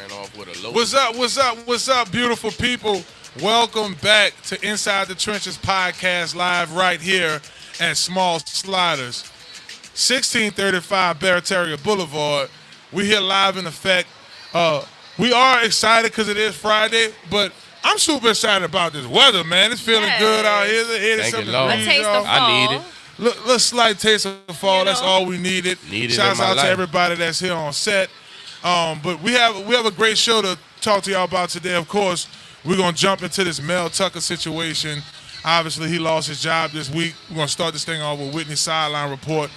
Ran off with a low. What's up, beautiful people? Welcome back to Inside the Trences podcast, live right here at Small Sliders, 1635 Barataria Boulevard. We here live in effect. We are excited because it is Friday, but I'm super excited about this weather, man. It's feeling good out here. Thank you, Lord. A taste of fall. I need it. Little slight taste of fall. That's all we needed. Shouts out to everybody that's here on set. But we have a great show to talk to y'all about today. Of course, we're gonna jump into this Mel Tucker situation. Obviously, he lost his job this week. We're gonna start this thing off with Whitney's sideline report,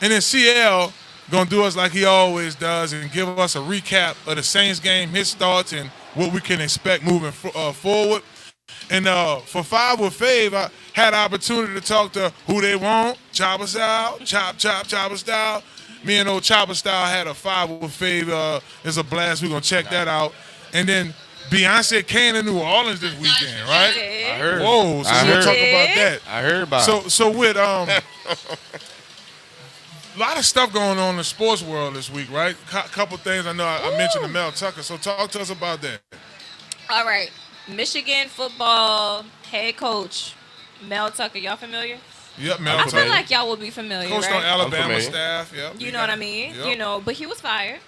and then CL gonna do us like he always does and give us a recap of the Saints game, his thoughts, and what we can expect moving forward. And for Five with Fave, I had the opportunity to talk to who they want, Chopper Style, Chopper Style. Me and old Chopper Style had a Five with Fave. It's a blast. We're going to check that out. And then Beyonce came to New Orleans this weekend, right? I heard. Whoa, so we'll talk about that. I heard about it. So with a lot of stuff going on in the sports world this week, right? Couple things. I know I mentioned the Mel Tucker. So talk to us about that. All right. Michigan football head coach Mel Tucker. Y'all familiar? Yep, Mel I Tucker. feel like y'all would be familiar, Coached right? on Alabama staff. Yep. You know what I mean? Yep. You know, but he was fired.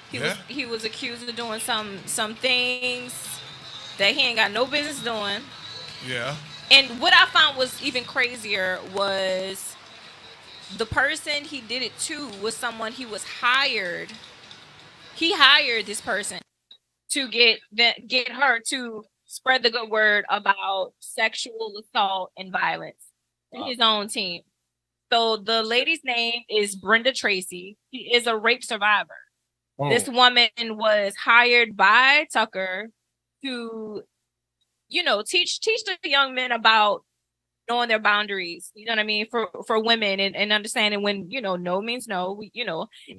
Yeah. He was accused of doing some things that he ain't got no business doing. Yeah. And what I found was even crazier was the person he did it to was someone he was hired. He hired this person to get her to spread the good word about sexual assault and violence in his own team. So the lady's name is Brenda Tracy. She is a rape survivor. Oh. This woman was hired by Tucker to, teach the young men about knowing their boundaries, you know what I mean, for women and understanding when, no means no,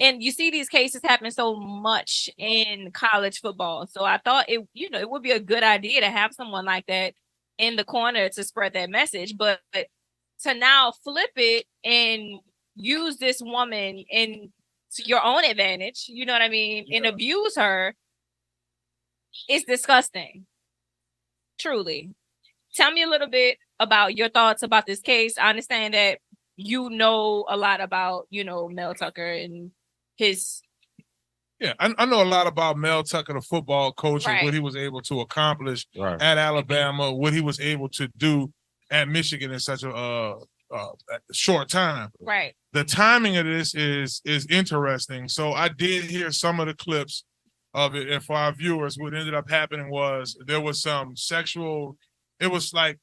and you see these cases happen so much in college football. So I thought it would be a good idea to have someone like that in the corner to spread that message, but to now flip it and use this woman in your own advantage, you know what I mean, and abuse her, it's disgusting. Truly. Tell me a little bit about your thoughts about this case. I understand that you know a lot about, Mel Tucker and his. Yeah, I know a lot about Mel Tucker, the football coach, right. and what he was able to accomplish at Alabama, what he was able to do at Michigan in such a short time. Right. The timing of this is interesting. So I did hear some of the clips of it, and for our viewers, what ended up happening was there was some sexual. It was like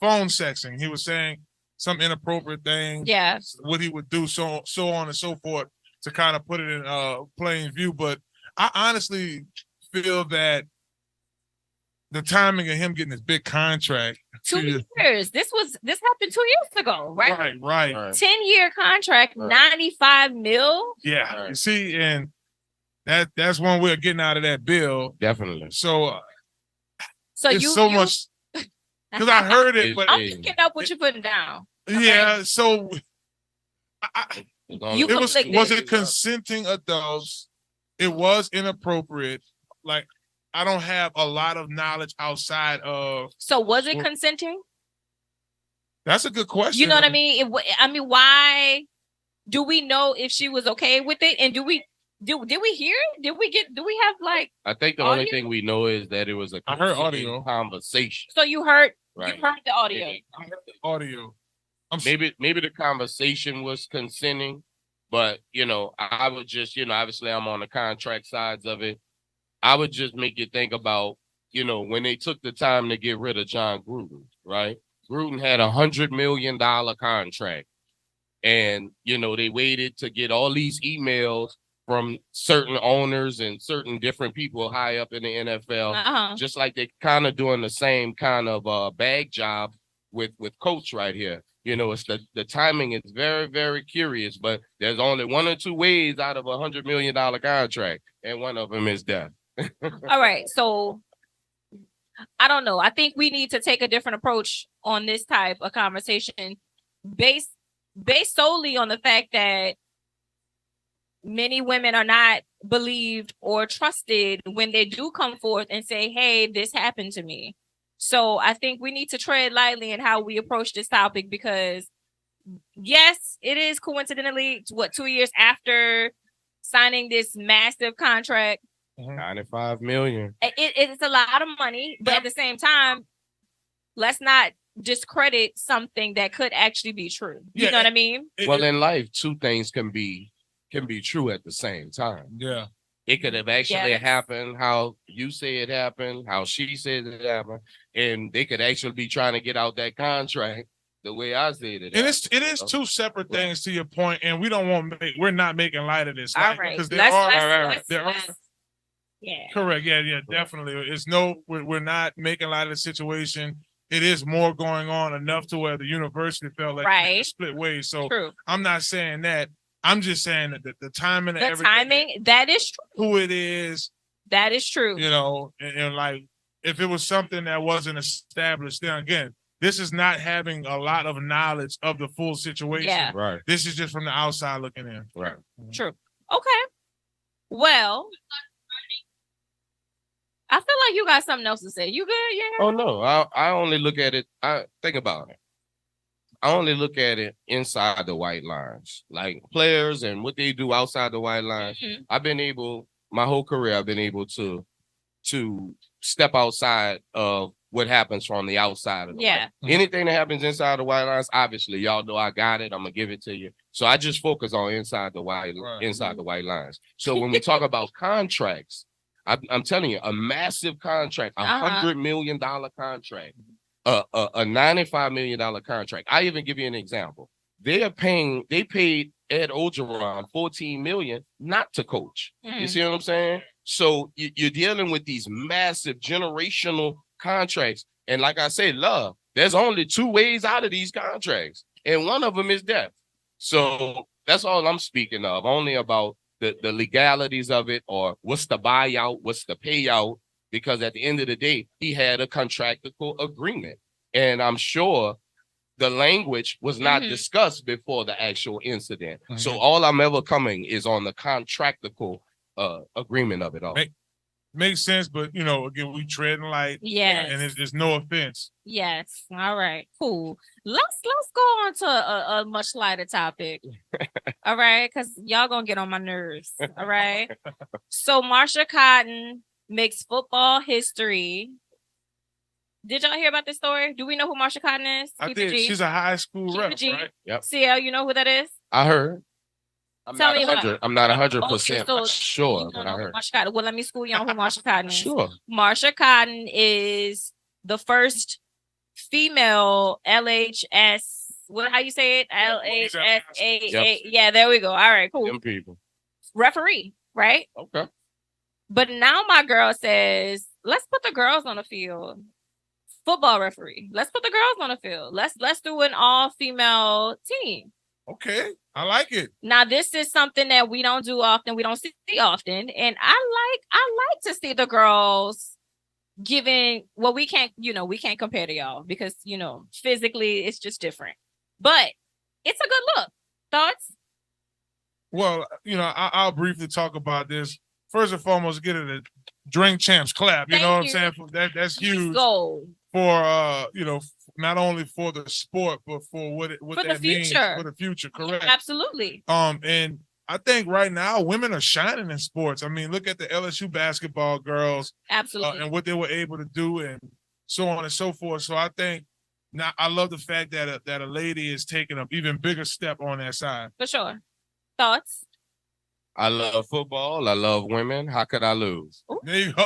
phone sexing. He was saying some inappropriate things. Yeah. What he would do, so on and so forth, to kind of put it in plain view. But I honestly feel that the timing of him getting this big contract. 2 years. This happened 2 years ago, right? Right. 10-year contract, $95 million. Yeah. Right. You see, and that's one way of getting out of that bill. Definitely. So you so much. Because I heard it, but I'm picking up what you're putting down. Okay? Yeah, so was it consenting adults? It was inappropriate. Like, I don't have a lot of knowledge outside of. So was it consenting? That's a good question. You know what I mean? Why do we know if she was okay with it? And did we hear it? Do we have like? I think the audio? only thing we know is that it was a I heard audio conversation. So you heard right. You heard the audio. I heard the audio. Maybe the conversation was consenting, but I would just obviously I'm on the contract sides of it. I would just make you think about when they took the time to get rid of John Gruden, right? Gruden had $100 million contract, and they waited to get all these emails from certain owners and certain different people high up in the NFL, just like they kind of doing the same kind of bag job with Coach right here. It's the timing is very, very curious, but there's only one or two ways out of $100 million contract, and one of them is death. All right, so I don't know. I think we need to take a different approach on this type of conversation based solely on the fact that many women are not believed or trusted when they do come forth and say, hey, this happened to me. So I think we need to tread lightly in how we approach this topic, because yes, it is coincidentally 2 years after signing this massive contract. 95 million. It's a lot of money, but at the same time, let's not discredit something that could actually be true. You know what I mean? Well, in life, two things can be true at the same time. Yeah. It could have actually happened how you say it happened, how she said it happened, and they could actually be trying to get out that contract the way I said it. And it is two separate things, to your point, and we're not making light of this. All right. Because yeah. Correct. Yeah, definitely. We're not making light of the situation. It is more going on enough to where the university felt like they split ways. So true. I'm not saying that. I'm just saying that the timing, that is true. Who it is, that is true. You know, and like if it was something that wasn't established, then again, this is not having a lot of knowledge of the full situation. Yeah. Right. This is just from the outside looking in. Right. True. Okay. Well, I feel like you got something else to say. You good? Yeah. Oh no, I only look at it. I think about it. I only look at it inside the white lines, like players and what they do outside the white lines. Mm-hmm. My whole career, I've been able to step outside of what happens from the outside of the white. Anything that happens inside the white lines, obviously, y'all know I got it. I'm gonna give it to you. So I just focus on inside the white lines. So when we talk about contracts, I'm telling you, a massive contract, $100 million contract. A $95 million contract. I even give you an example. They paid Ed Ogeron $14 million not to coach. You see what I'm saying? So you're dealing with these massive generational contracts. And like I said, there's only two ways out of these contracts. And one of them is death. So that's all I'm speaking of, only about the legalities of it, or what's the buyout, what's the payout. Because at the end of the day, he had a contractual agreement. And I'm sure the language was not discussed before the actual incident. So all I'm ever coming is on the contractual agreement of it all. Makes sense, but again, we treading light. Yes. And there's no offense. Yes. All right. Cool. Let's go on to a much lighter topic. All right, because y'all gonna get on my nerves. All right. So Marsha Cotton makes football history. Did y'all hear about this story? Do we know who Marsha Cotton is? I think she's a high school rep, right? Yep. CL, you know who that is? I heard. I'm not 100% so sure, but I heard. Marsha Cotton. Well, let me school you on who Marsha Cotton is. Sure. Marsha Cotton is the first female LHS. How you say it? LHSAA. Yep. Yeah, there we go. All right, cool. Them people. Referee, right? Okay. But now my girl says, let's put the girls on the field. Football referee. Let's put the girls on the field. Let's do an all-female team. Okay, I like it. Now, this is something that we don't do often. We don't see often, and I like to see the girls giving. Well, we can't compare to y'all because physically it's just different. But it's a good look. Thoughts? Well, I'll briefly talk about this. First and foremost, get it a Drink Champs clap. You know what I'm saying? That's huge for not only for the sport, but for what that means for the future. Correct. Yeah, absolutely. And I think right now women are shining in sports. I mean, look at the LSU basketball girls. Absolutely. And what they were able to do, and so on and so forth. So I think now I love the fact that a lady is taking an even bigger step on that side. For sure. Thoughts? I love football. I love women. How could I lose? Ooh. There you go.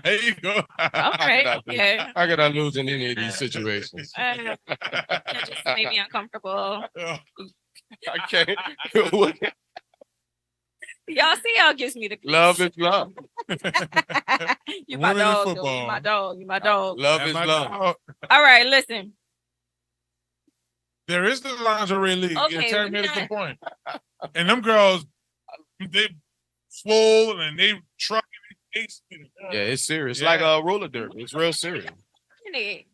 There you go. Okay. How could I lose in any of these situations? That just made me uncomfortable. I can't. Y'all gives me the love is love. You my dog. You my dog. You my dog. Love is love. All right, listen. There is the lingerie league. Okay, Terry made a good point. And them girls, they swole and they truck. Yeah, it's serious. Like a roller derby. It's real serious.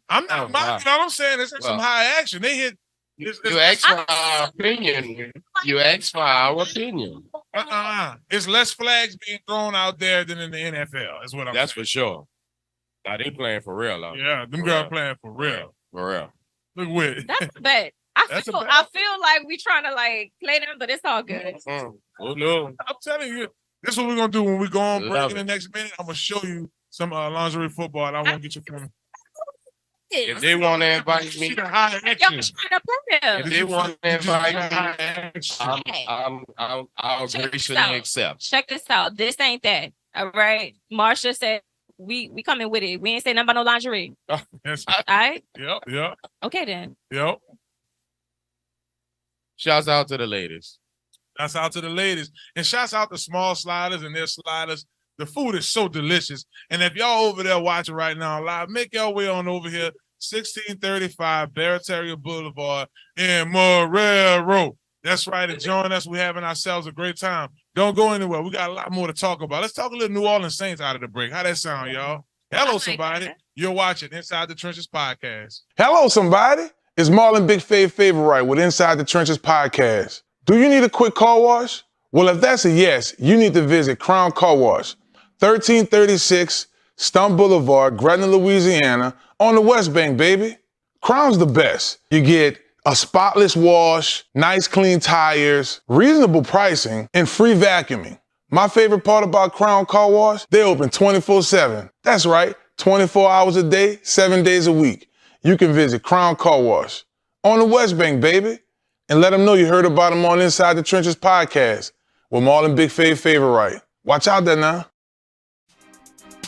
I'm not. You know what I'm saying? It's some high action. They hit You asked for our opinion. You asked for our opinion. It's less flags being thrown out there than in the NFL. Is what I'm saying. That's for sure. Now they playing for real, though. Yeah, them girls playing for real. For real. Look with. That's bad. I feel like we trying to like play them, but it's all good. Oh no! I'm telling you, this is what we're gonna do when we go on break in the next minute. I'm gonna show you some lingerie football. And I want to get you from. If they want to invite me, if they want to invite me, I'll graciously accept. Check this out. This ain't that. All right. Marsha said we coming with it. We ain't saying nothing about no lingerie. Yes. All right. Yep. Okay then. Yep. Shouts out to the ladies. Shouts out to the ladies. And shouts out to Small Sliders and their sliders. The food is so delicious. And if y'all over there watching right now live, make your way on over here, 1635 Barataria Boulevard in Marrero. That's right. And join us. We're having ourselves a great time. Don't go anywhere. We got a lot more to talk about. Let's talk a little New Orleans Saints out of the break. How that sound, y'all? Hello, somebody. You're watching Inside the Trences podcast. Hello, somebody. It's Marlon BigFavEnt with Inside the Trences podcast. Do you need a quick car wash? Well, if that's a yes, you need to visit Crown Car Wash, 1336 Stump Boulevard, Gretna, Louisiana, on the West Bank, baby. Crown's the best. You get a spotless wash, nice clean tires, reasonable pricing, and free vacuuming. My favorite part about Crown Car Wash, they open 24/7. That's right, 24 hours a day, 7 days a week. You can visit Crown Car Wash on the West Bank, baby, and let them know you heard about them on Inside the Trences podcast with Marlon BigFavEnt. Watch out there now.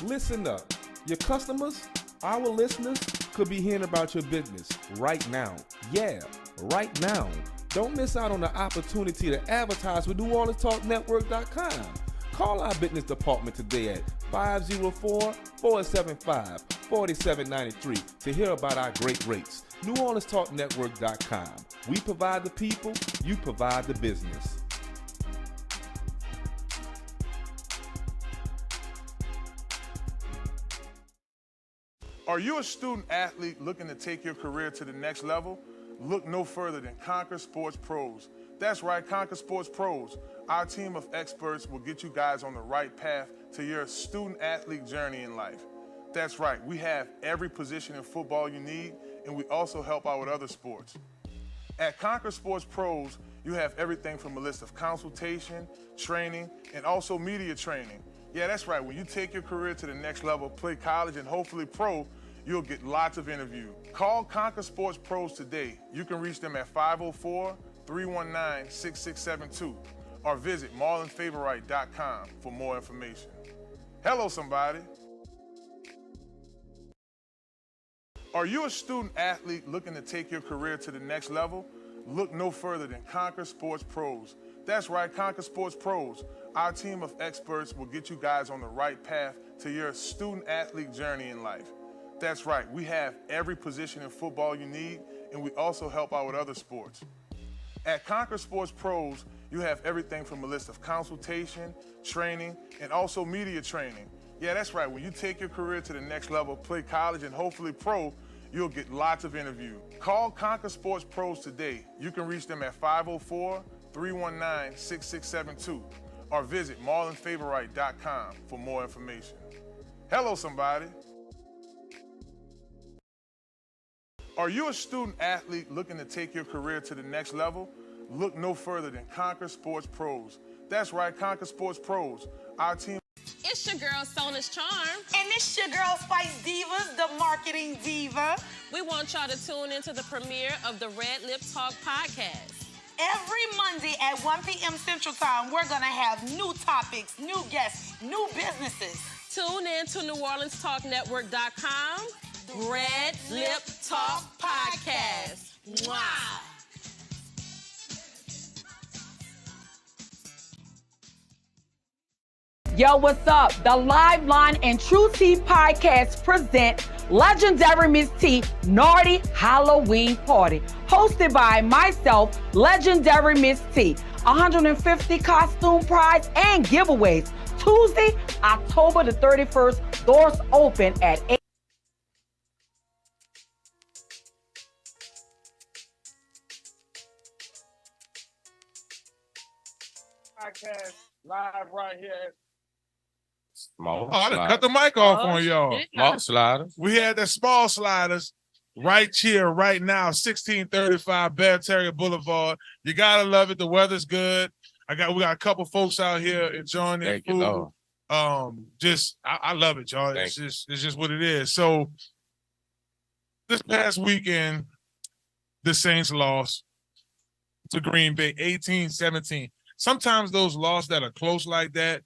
Listen up. Your customers, our listeners, could be hearing about your business right now. Yeah, right now. Don't miss out on the opportunity to advertise with NewOrleansTalkNetwork.com. Call our business department today at 504-475-4793 to hear about our great rates. NewOrleansTalkNetwork.com. We provide the people, you provide the business. Are you a student athlete looking to take your career to the next level? Look no further than Conquer Sports Pros. That's right, Conquer Sports Pros. Our team of experts will get you guys on the right path to your student athlete journey in life. That's right, we have every position in football you need, and we also help out with other sports. At Conquer Sports Pros, you have everything from a list of consultation, training, and also media training. Yeah, that's right. When you take your career to the next level, play college and hopefully pro, you'll get lots of interviews. Call Conquer Sports Pros today. You can reach them at 504-319-6672 or visit marlonfavorite.com for more information. Hello, somebody. Are you a student athlete looking to take your career to the next level? Look no further than Conquer Sports Pros. That's right, Conquer Sports Pros. Our team of experts will get you guys on the right path to your student athlete journey in life. That's right, we have every position in football you need, and we also help out with other sports. At Conquer Sports Pros, you have everything from a list of consultation, training, and also media training. Yeah, that's right, when you take your career to the next level, play college and hopefully pro, you'll get lots of interviews. Call Conquer Sports Pros today. You can reach them at 504-319-6672 or visit marlonfavorite.com for more information. Hello, somebody. Are you a student athlete looking to take your career to the next level? Look no further than Conquer Sports Pros. That's right, Conquer Sports Pros. Our team. It's your girl, Sona's Charm. And it's your girl, Spice Divas, the marketing diva. We want y'all to tune into the premiere of the Red Lip Talk podcast. Every Monday at 1 p.m. Central Time, we're going to have new topics, new guests, new businesses. Tune in to NewOrleansTalkNetwork.com. Red Lip Talk podcast. Mwah. Yo, what's up? The Live Line and True Tea podcast present legendary Miss T Naughty Halloween Party, hosted by myself, legendary Miss T. 150 costume prize and giveaways. Tuesday, October the 31st. Doors open at 8. podcast live right here. Small I done sliders. cut the mic off on y'all. Small sliders. We had the small sliders right here, right now, 1635 Bear Terrier Boulevard. You gotta love it. The weather's good. We got a couple folks out here enjoying their Thank you, food. Lord. I love it, y'all. It's just what it is. So this past weekend, the Saints lost to Green Bay 18-17. Sometimes those losses that are close like that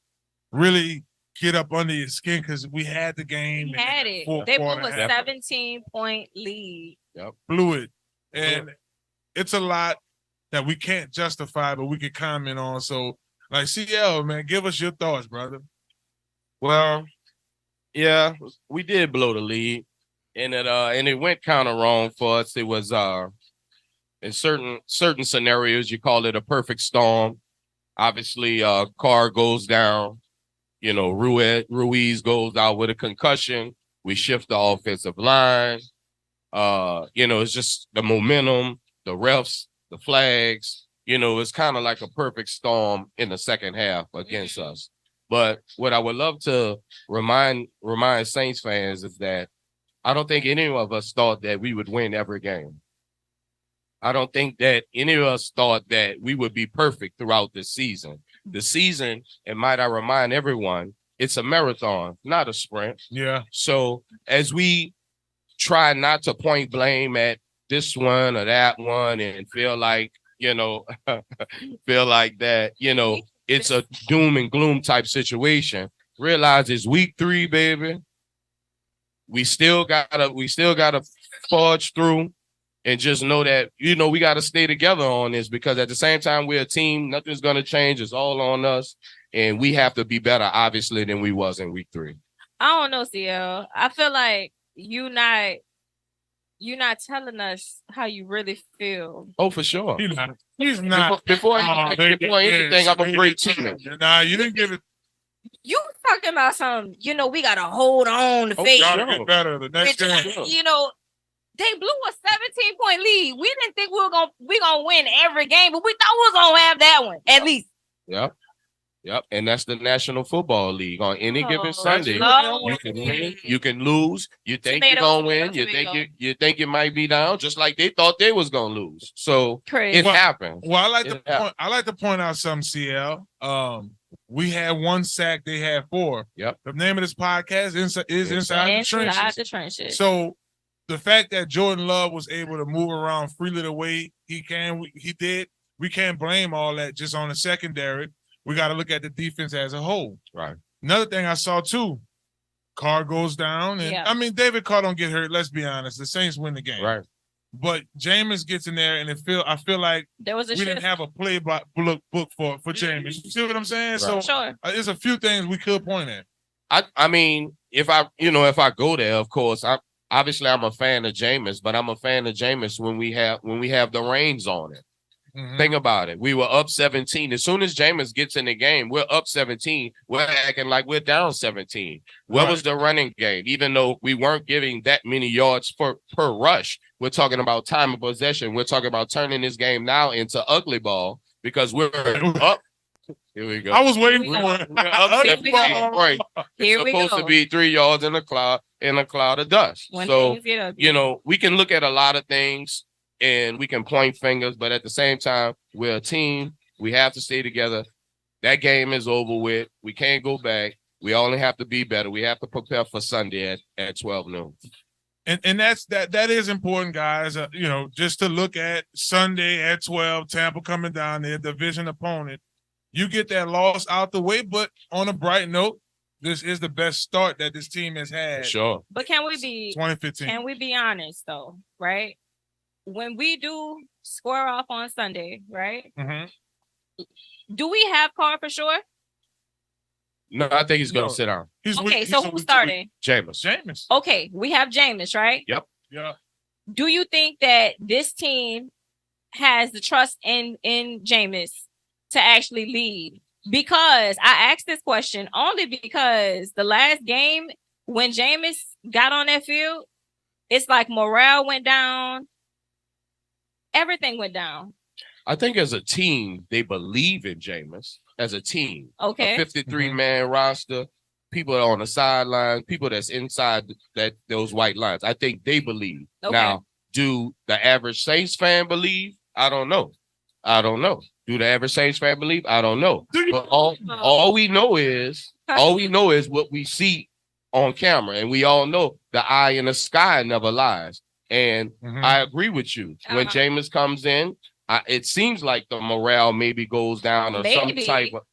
really get up under your skin because we had the game. We had it. They blew a 17-point lead. Yep. Blew it. And it's a lot that we can't justify, but we can comment on. So, like, CL, man, give us your thoughts, brother. Well, yeah, we did blow the lead. And it went kind of wrong for us. It was in certain scenarios, you call it a perfect storm. Obviously, Carr goes down. You know, Ruiz goes out with a concussion. We shift the offensive line. It's just the momentum, the refs, the flags. It's kind of like a perfect storm in the second half against us. But what I would love to remind Saints fans is that I don't think any of us thought that we would win every game. I don't think that any of us thought that we would be perfect throughout the season. The season, and might I remind everyone, it's a marathon, not a sprint. Yeah. So as we try not to point blame at this one or that one and feel like that, it's a doom and gloom type situation, realize it's week 3, baby. We still gotta forge through. And just know that, we got to stay together on this because at the same time, we're a team. Nothing's going to change. It's all on us. And we have to be better, obviously, than we was in week 3. I don't know, CL. I feel like you're not telling us how you really feel. Oh, for sure. He's not. Before anything, I'm a great teammate. Nah, you didn't give it. You talking about something, we got to hold on to faith. Gotta get better the next game. They blew a 17-point lead. We didn't think we were gonna win every game, but we thought we was gonna have that one at least. Yep. And that's the National Football League. On any given Sunday, you can win, you can lose. You think you're gonna win. You think you might be down, just like they thought they was gonna lose. So it happened. Well, I like to point out something, CL. We had 1 sack. They had 4. Yep. The name of this podcast is Inside the Trenches. So the fact that Jordan Love was able to move around freely the way he did, we can't blame all that just on the secondary. We got to look at the defense as a whole. Right. Another thing I saw too, Carr goes down, and David Carr don't get hurt. Let's be honest, the Saints win the game. Right. But Jameis gets in there, and I feel like there was we didn't have a play book for Jameis. You see what I'm saying? Right. So sure. There's a few things we could point at. I mean, if I go there, of course, I'm a fan of Jameis, but I'm a fan of Jameis when we have the reins on it. Mm-hmm. Think about it. We were up 17. As soon as Jameis gets in the game, we're up 17. We're acting like we're down 17. Where was the running game? Even though we weren't giving that many yards per rush, we're talking about time of possession. We're talking about turning this game now into ugly ball because we're up. Here we go. I was waiting for it. We're up 17. Right. Here it's supposed to be 3 yards in a cloud of dust. We can look at a lot of things and we can point fingers, but at the same time, we're a team. We have to stay together. That game is over with. We can't go back. We only have to be better. We have to prepare for Sunday at 12 noon. And that is important, guys. Just to look at Sunday at 12, Tampa coming down there, division opponent. You get that loss out the way, but on a bright note, this is the best start that this team has had. Sure. But can we be 2015? Can we be honest though, right? When we do square off on Sunday, right? Mm-hmm. Do we have Carr for sure? No, I think he's going to sit down. So who's starting? Jameis. Okay, we have Jameis, right? Yep. Yeah. Do you think that this team has the trust in Jameis to actually lead? Because I asked this question only because the last game when Jameis got on that field, it's like morale went down. Everything went down. I think as a team, they believe in Jameis. as a team. Okay. A 53-man roster, people on the sidelines, people that's inside those white lines. I think they believe. Okay. Now, do the average Saints fan believe? I don't know. Do the average Saints fan believe? I don't know. But all we know is what we see on camera, and we all know the eye in the sky never lies. And I agree with you. When Jameis comes in, it seems like the morale maybe goes down or some type of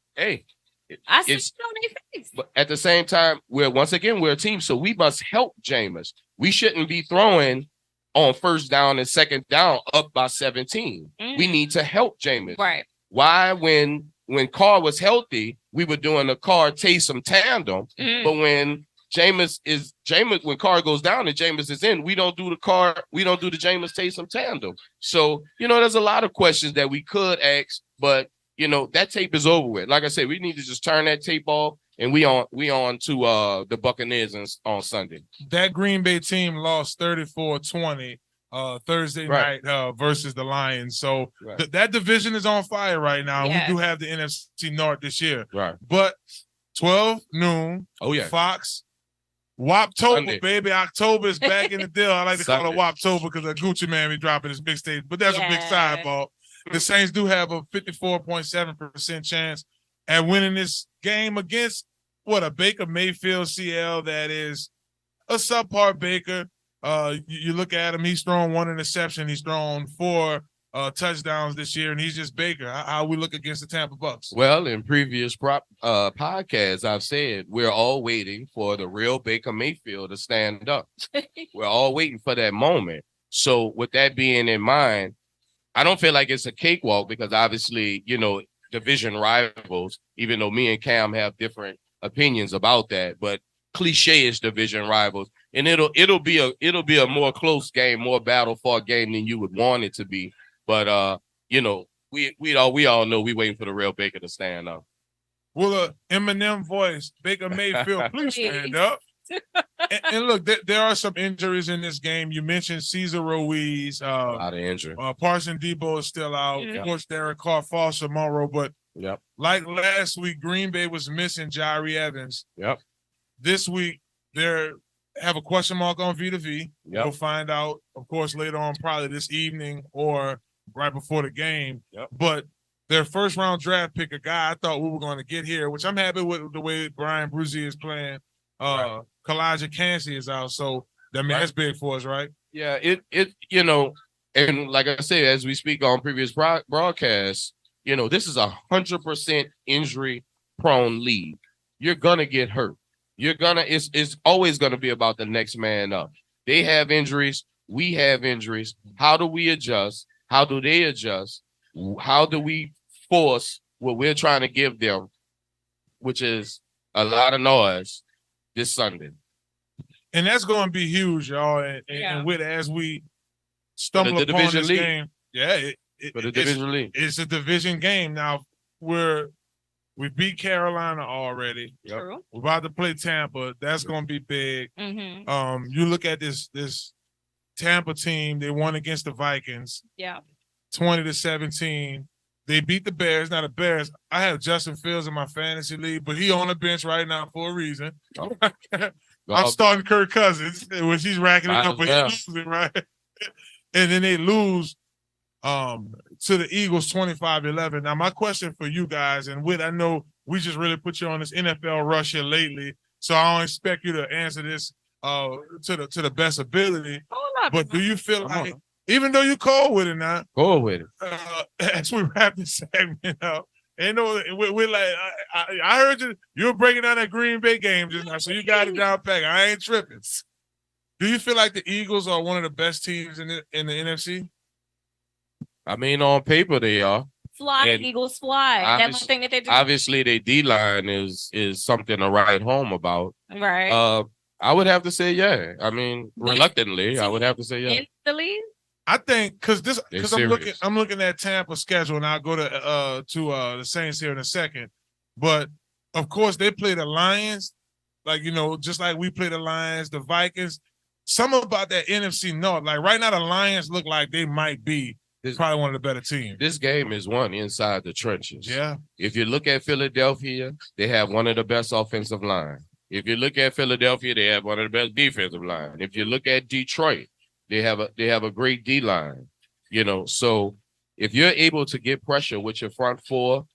I see it on their face. But at the same time, we're a team, so we must help Jameis. We shouldn't be throwing on first down and second down up by 17. We need to help Jameis. Right. Why, when Carr was healthy, we were doing the Carr Taysom tandem, but when when Carr goes down and Jameis is in, we don't do the Jameis Taysom tandem. So, there's a lot of questions that we could ask, but that tape is over with. Like I said, we need to just turn that tape off, and we on to the Buccaneers on Sunday. That Green Bay team lost 34-20 Thursday night versus the Lions. So that division is on fire right now. Yeah. We do have the NFC North this year. Right. But 12 noon. Oh, yeah. Fox. Woptober, baby. October is back in the deal. I like to call it Woptober because the Gucci Man be dropping his mixtape. But that's a big sideball. The Saints do have a 54.7% chance at winning this game against a Baker Mayfield CL that is a subpar Baker. You look at him, he's thrown 1 interception. He's thrown 4 touchdowns this year, and he's just Baker. How we look against the Tampa Bucs? Well, in previous podcasts, I've said we're all waiting for the real Baker Mayfield to stand up. We're all waiting for that moment. So with that being in mind, I don't feel like it's a cakewalk because obviously, division rivals, even though me and Cam have different opinions about that, but cliche-ish division rivals. And it'll be a more close game, more battle-fought game than you would want it to be. But we all know we waiting for the real Baker to stand up. Well, Eminem voice, Baker Mayfield, please stand up. and look, there are some injuries in this game. You mentioned Cesar Ruiz. A lot of injury. Parson Debo is still out. Yeah. Of course, Derek Carr, Foster Monroe. But like last week, Green Bay was missing Jari Evans. Yep. This week, they have a question mark on Vita V. Yep. We'll find out, of course, later on, probably this evening or right before the game. Yep. But their first-round draft pick, a guy I thought we were going to get here, which I'm happy with the way Brian Bruzy is playing. Kalijah Cansey is out, so that's big for us, right? Yeah, and like I said, as we speak on previous broadcasts, this is 100% injury-prone league. You're gonna get hurt. It's always gonna be about the next man up. They have injuries, we have injuries. How do we adjust? How do they adjust? How do we force what we're trying to give them, which is a lot of noise, this Sunday? And that's going to be huge, y'all. And with as we stumble upon this game, it's a division game. Now we beat Carolina already. Yep. We're about to play Tampa. That's going to be big. Mm-hmm. You look at this Tampa team. They won against the Vikings. Yeah. 20-17. They beat the Bears. Now the Bears, I have Justin Fields in my fantasy league, but he on the bench right now for a reason. I'm starting Kirk Cousins, which he's racking it up, but he's losing, right? And then they lose to the Eagles 25-11. Now my question for you guys, and I know we just really put you on this NFL rush here lately, so I don't expect you to answer this to the best ability. But do you feel like, even though you're cold with it now, as we wrap this segment up, we're like, I heard you were breaking down that Green Bay game just now, so you got it down pat. I ain't tripping. Do you feel like the Eagles are one of the best teams in the NFC? I mean, on paper they are. Fly, and Eagles fly. That's one thing that they do. Obviously, their D-line is something to write home about. Right. I would have to say, yeah. I mean, reluctantly, I would have to say, yeah. In the league? I think because I'm looking at Tampa's schedule, and I'll go to the Saints here in a second. But of course, they play the Lions, just like we play the Lions, the Vikings. Something about that NFC North, like right now, the Lions look like they might be probably one of the better teams. This game is won inside the trenches. Yeah. If you look at Philadelphia, they have one of the best offensive line. If you look at Philadelphia, they have one of the best defensive line. If you look at Detroit, they have a great D line. So if you're able to get pressure with your front four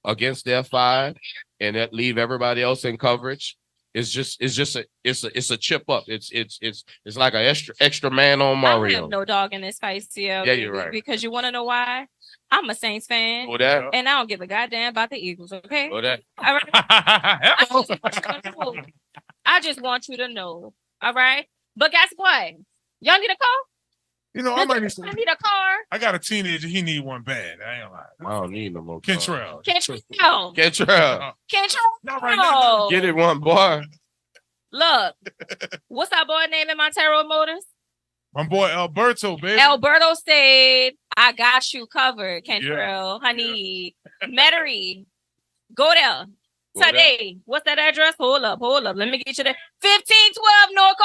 against their five and that leave everybody else in coverage, it's a chip up. It's like an extra man on Marrero. I have no dog in this fight, CL. Yeah, you're right. Because you want to know why? I'm a Saints fan, that. and I don't give a goddamn about the Eagles. Okay. That. All right. I just want you to know. All right. But guess what? Y'all need a car? I might I need a car. I got a teenager. He need one bad. I ain't lying. I don't need no more. Kentrell. Not right now. Get it one, boy. Look, what's our boy name in Montero Motors? My boy Alberto, baby. Alberto said, I got you covered, Kentrell, honey. Metairie. Go there. Today. What's that address? Hold up. Let me get you there. 1512 North.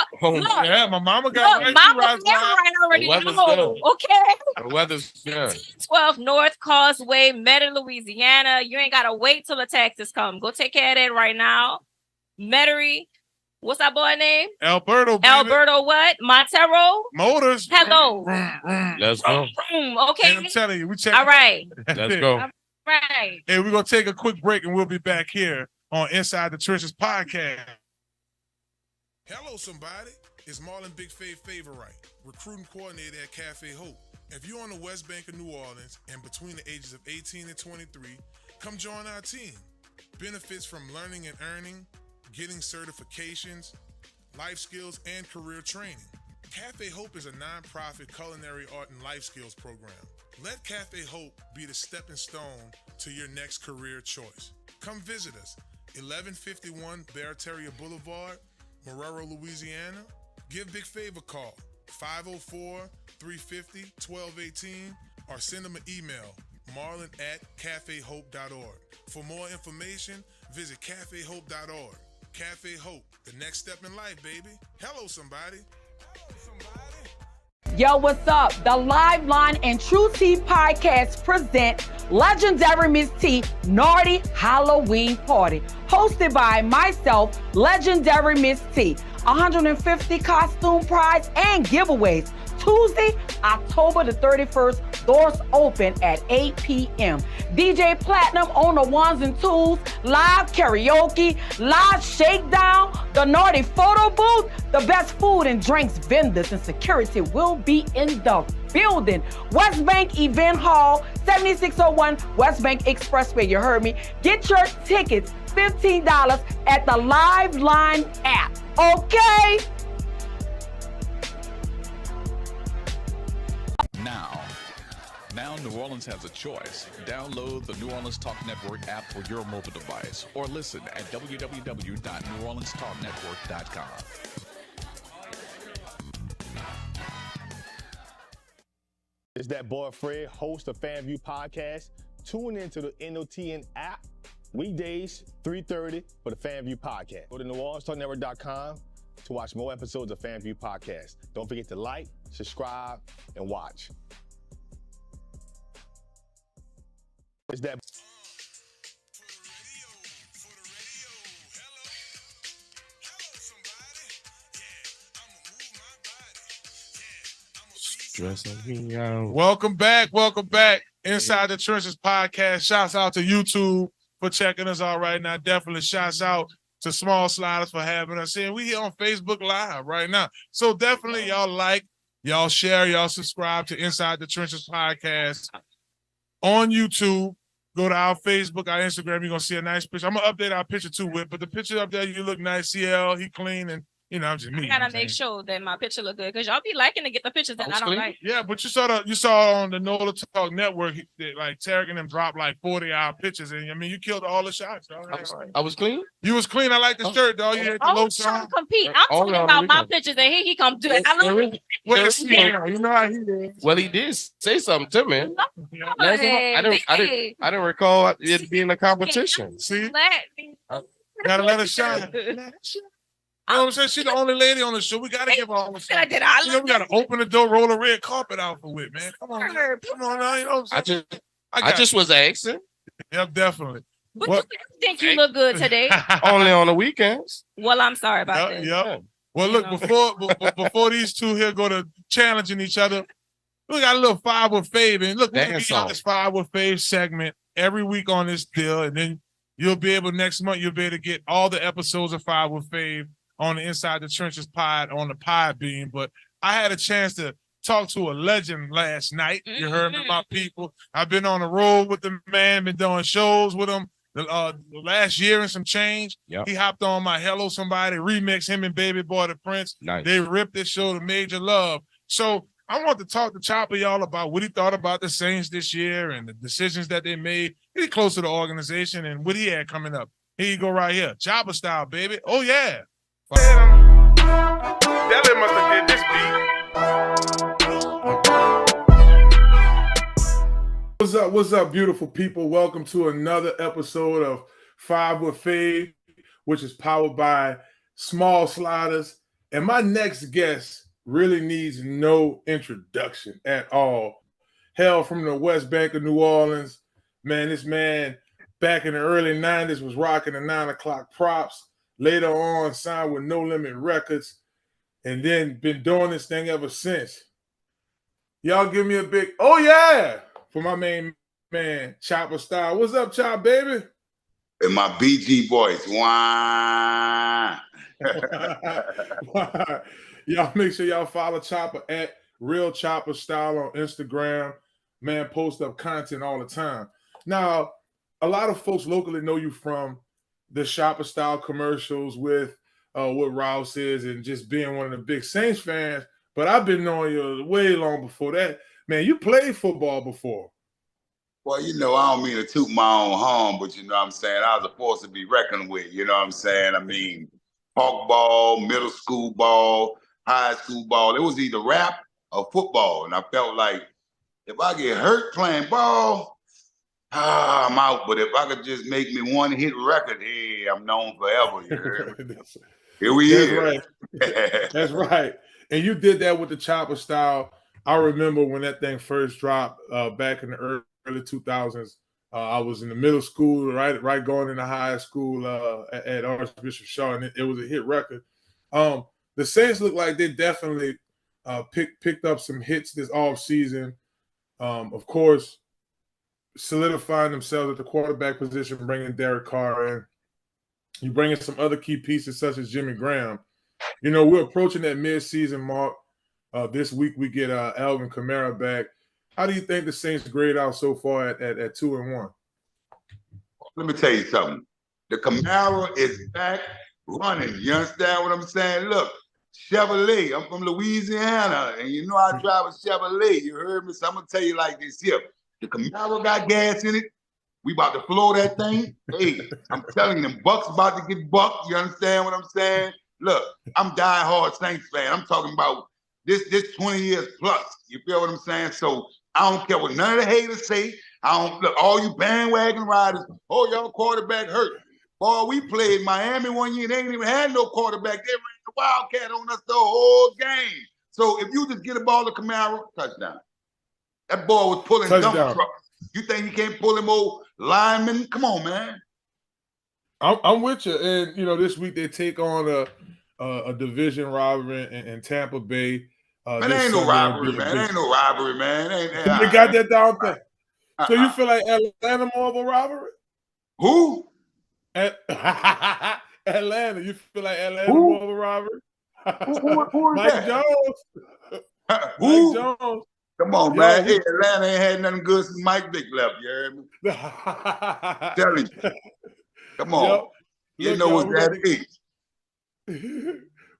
Look, yeah, my mama got it. Mama's right already. Okay. The weather's good. 1512 North Causeway, Metairie, Louisiana. You ain't got to wait till the taxes come. Go take care of that right now. Metairie. What's that boy name? Alberto. Baby. Alberto what? Montero? Motors. Hello. Let's go. Okay. And I'm telling you, we check. All right. Let's go. Right. Hey, we're going to take a quick break and we'll be back here on Inside the Trences podcast. Hello, somebody. It's Marlon BigFavEnt, recruiting coordinator at Cafe Hope. If you're on the West Bank of New Orleans and between the ages of 18 and 23, come join our team. Benefits from learning and earning, getting certifications, life skills, and career training. Cafe Hope is a nonprofit culinary art and life skills program. Let Cafe Hope be the stepping stone to your next career choice. Come visit us, 1151 Barataria Boulevard, Marrero, Louisiana. Give Big Fav a call, 504-350-1218, or send them an email, marlon@cafehope.org. For more information, visit cafehope.org. Cafe Hope, the next step in life, baby. Hello, somebody. Yo, what's up? The Live Line and True Tea podcast present legendary Miss T Naughty Halloween Party, hosted by myself, legendary Miss T. 150 costume prize and giveaways. Tuesday, October the 31st, doors open at 8 p.m. DJ Platinum on the ones and twos, live karaoke, live shakedown, the naughty photo booth, the best food and drinks vendors and security will be in the building. West Bank Event Hall, 7601 West Bank Expressway, you heard me. Get your tickets, $15 at the Live Line app, okay? Now New Orleans has a choice. Download the New Orleans Talk Network app for your mobile device or listen at www.neworleanstalknetwork.com. It's that boy Fred, host of FanView Podcast. Tune into the NOTN app, weekdays, 3:30 for the FanView Podcast. Go to NewOrleansTalkNetwork.com to watch more episodes of FanView Podcast. Don't forget to like, subscribe, and watch. It's that. Welcome back. Inside the Trences podcast. Shouts out to YouTube for checking us out right now. Definitely shouts out to Small Sliders for having us in. We here on Facebook Live right now. So definitely y'all like, y'all share, y'all subscribe to Inside the Trences podcast on YouTube. Go to our Facebook, our Instagram. You're going to see a nice picture. I'm going to update our picture too, Whit, but the picture up there, you look nice. CL, he clean, and, I'm just me. I got to make sure that my picture look good because y'all be liking to get the pictures that I don't like. Yeah, but you saw on the NOLA Talk Network, like Tarek and them dropped like 40 hour pictures, and you killed all the shots, dog. I was clean? You was clean. I like the shirt, dog. You had the low trying to compete. I'm talking about my pictures, and here he come do it. I love it. You know how he is. Well, he did say something to me. I didn't recall it being a competition. See? Gotta let it shine. You know what I'm saying? She's the only lady on the show. We gotta give her all the stuff. Did I We gotta open the door, roll a red carpet out for Whit, man. Come on, come on now. You know what I'm saying? I just was asking. Yep, definitely. But you think you look good today? Only on the weekends. Well, I'm sorry about that. Yep. Well, look, before these two here go to challenging each other, we got a little 5 with Fave. And look, we're going to be on this 5 with Fave segment every week on this deal. And then next month, you'll be able to get all the episodes of 5 with Fave on the Inside the Trences pod on the Podbean. But I had a chance to talk to a legend last night. You heard me, my people. I've been on the road with the man, been doing shows with him the last year and some change. Yep. He hopped on my Hello Somebody remix, him and Baby Boy the Prince. Nice. They ripped this show to Major Love. So I want to talk to Chopper, y'all, about what he thought about the Saints this year and the decisions that they made. He's close to the organization and what he had coming up. Here you go right here. Chopper style, baby. Oh, yeah. That must have did this beat. What's up, beautiful people? Welcome to another episode of 5 with Fave, which is powered by Small Sliders. And my next guest really needs no introduction at all. Hell, from the West Bank of New Orleans. Man, this man back in the early 90s was rocking the 9 o'clock props. Later on, signed with No Limit Records. And then been doing this thing ever since. Y'all give me a big, oh yeah, for my main man, Chopper Style. What's up, Chop, baby? In my BG voice. Wah. Y'all make sure y'all follow Chopper at Real Chopper Style on Instagram. Man, post up content all the time. Now, a lot of folks locally know you from the Chopper Style commercials with what Rouse is and just being one of the big Saints fans. But I've been knowing you way long before that. Man, you played football before. Well, you know, I don't mean to toot my own horn, but you know what I'm saying? I was a force to be reckoned with, you know what I'm saying? I mean, park ball, middle school ball, high school ball. It was either rap or football. And I felt like if I get hurt playing ball, I'm out. But if I could just make me one hit record, hey, I'm known forever. You heard me? Here we is. Right. That's right. And you did that with the Chopper Style. I remember when that thing first dropped back in the early 2000s. I was in the middle school, right going into high school at Archbishop Shaw, and it was a hit record. The Saints look like they definitely picked up some hits this offseason. Of course, solidifying themselves at the quarterback position, bringing Derek Carr in. You bring in some other key pieces such as Jimmy Graham. You know, we're approaching that mid-season mark. This week we get Alvin Kamara back. How do you think the Saints grade out so far at 2-1? Let me tell you something. The Camaro is back running. You understand what I'm saying? Look, Chevrolet. I'm from Louisiana, and you know I drive a Chevrolet. You heard me? So I'm going to tell you like this here. The Camaro got gas in it. We about to floor that thing. Hey, I'm telling them, Bucs about to get bucked. You understand what I'm saying? Look, I'm diehard Saints fan. I'm talking about this 20 years plus. You feel what I'm saying? So I don't care what none of the haters say. I don't look, all you bandwagon riders, oh, y'all quarterback hurt. Boy, we played Miami one year, they ain't even had no quarterback. They ran the Wildcat on us the whole game. So if you just get a ball to Camaro, touchdown. That boy was pulling dump trucks. You think you can't pull him old lineman? Come on, man. I'm with you. And, you know, this week they take on a division rivalry in Tampa Bay. Man, ain't no rivalry, man. Ain't no rivalry, man. They got that down thing. So you feel like Atlanta more of a rivalry? Who? Atlanta. You feel like Atlanta more of a rivalry? Who is Mike that? Jones. Who? Mike Jones. Come on, man. Hey, Atlanta ain't had nothing good since Mike Vick left. You heard me? Telling you. Come on. You know what that is.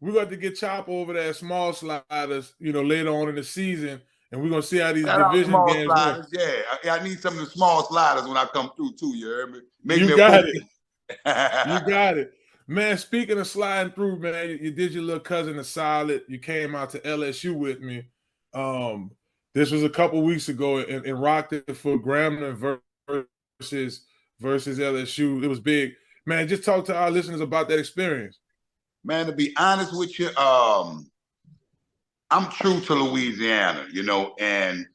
We're going to get Chop over there, Small Sliders, you know, later on in the season, and we're going to see how these division games go. Yeah, I need some of the small sliders when I come through, too. You heard me? You got it. You got it. Man, speaking of sliding through, man, you did your little cousin a solid. You came out to LSU with me. This was a couple weeks ago and rocked it for Grambling versus LSU. It was big. Man, just talk to our listeners about that experience. Man, to be honest with you, I'm true to Louisiana, you know, and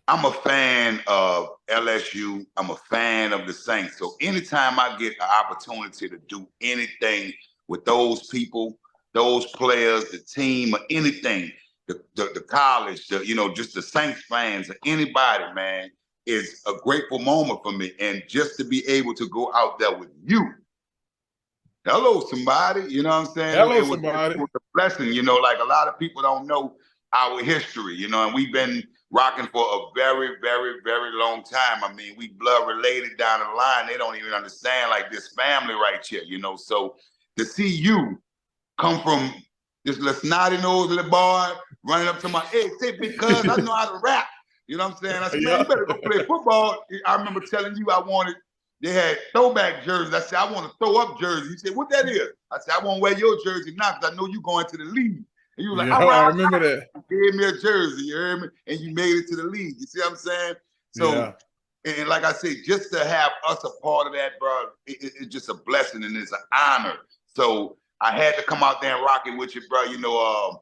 I'm a fan of LSU. I'm a fan of the Saints. So anytime I get an opportunity to do anything with those people, those players, the team, or anything, the college, just the Saints fans or anybody, man, is a grateful moment for me. And just to be able to go out there with you. Hello, somebody. You know what I'm saying? Hello, it was a blessing. You know, like a lot of people don't know our history, you know, and we've been rocking for a very, very, very long time. I mean, we blood related down the line. They don't even understand like this family right here, you know. So to see you come from this little snotty nose little boy running up to my hey, say because I know how to rap. You know what I'm saying? I said, man, you better go play football. I remember telling you they had throwback jerseys. I said, I want to throw up jerseys. You said, what that is? I said, I want to wear your jersey now because I know you going to the league. And you were like, all right, I remember that. You gave me a jersey, you heard me? And you made it to the league. You see what I'm saying? So, and like I said, just to have us a part of that, bro, it's just a blessing and it's an honor. So I had to come out there and rock it with you, bro. You know,